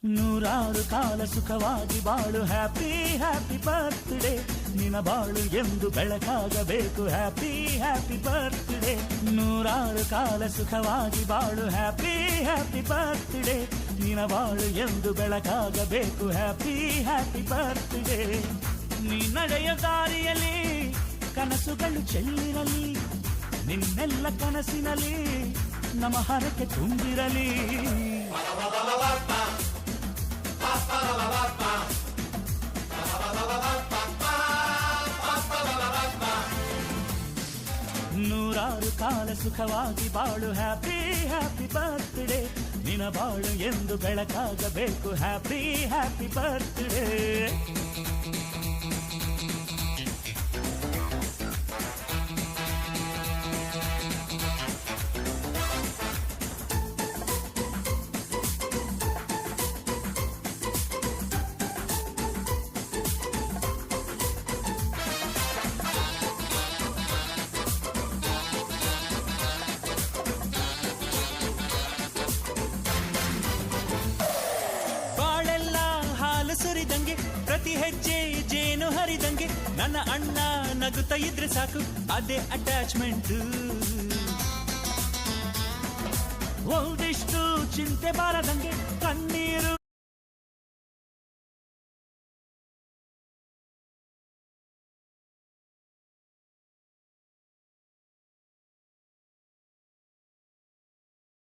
ನೂರಾರು ಕಾಲ ಸುಖವಾಗಿ ಬಾಳು ಹ್ಯಾಪಿ ಹ್ಯಾಪಿ ಬರ್ತ್ಡೇ ನಿನ ಬಾಳು ಎಂದು ಬೆಳಕಾಗಬೇಕು ಹ್ಯಾಪಿ ಹ್ಯಾಪಿ ಬರ್ತ್ಡೇ ನೂರಾರು ಕಾಲ ಸುಖವಾಗಿ ಬಾಳು ಹ್ಯಾಪಿ ಹ್ಯಾಪಿ ಬರ್ತ್ಡೇ ನಿನ ಬಾಳು ಎಂದು ಬೆಳಕಾಗಬೇಕು ಹ್ಯಾಪಿ ಹ್ಯಾಪಿ ಬರ್ತ್ಡೇ ನೀ ನಡೆಯ ದಾರಿಯಲ್ಲಿ ಕನಸುಗಳು ಚೆಲ್ಲಿರಲಿ ನಿನ್ನೆಲ್ಲ ಕನಸಿನಲ್ಲಿ ನಮ್ಮ ಹರಕೆ ತುಂಬಿರಲಿ ನೂರಾರು ಕಾಲ ಸುಖವಾಗಿ ಬಾಳು ಹ್ಯಾಪಿ ಹ್ಯಾಪಿ ಬರ್ತ್ಡೇ ನಿನ ಬಾಳು ಎಂದು ಬೆಳಕಾಗಬೇಕು ಹ್ಯಾಪಿ ಹ್ಯಾಪಿ ಬರ್ತ್ಡೇ ಸುರಿದಂಗೆ ಪ್ರತಿ ಹೆಜ್ಜೆ ಜೇನು ಹರಿದಂಗೆ ನನ್ನ ಅಣ್ಣ ನಗುತ್ತಾ ಇದ್ರೆ ಸಾಕು ಅದೇ ಅಟ್ಯಾಚ್ಮೆಂಟ್ ಒಂದಿಷ್ಟು ಚಿಂತೆ ಬಾರದಂಗೆ ಕಣ್ಣೀರು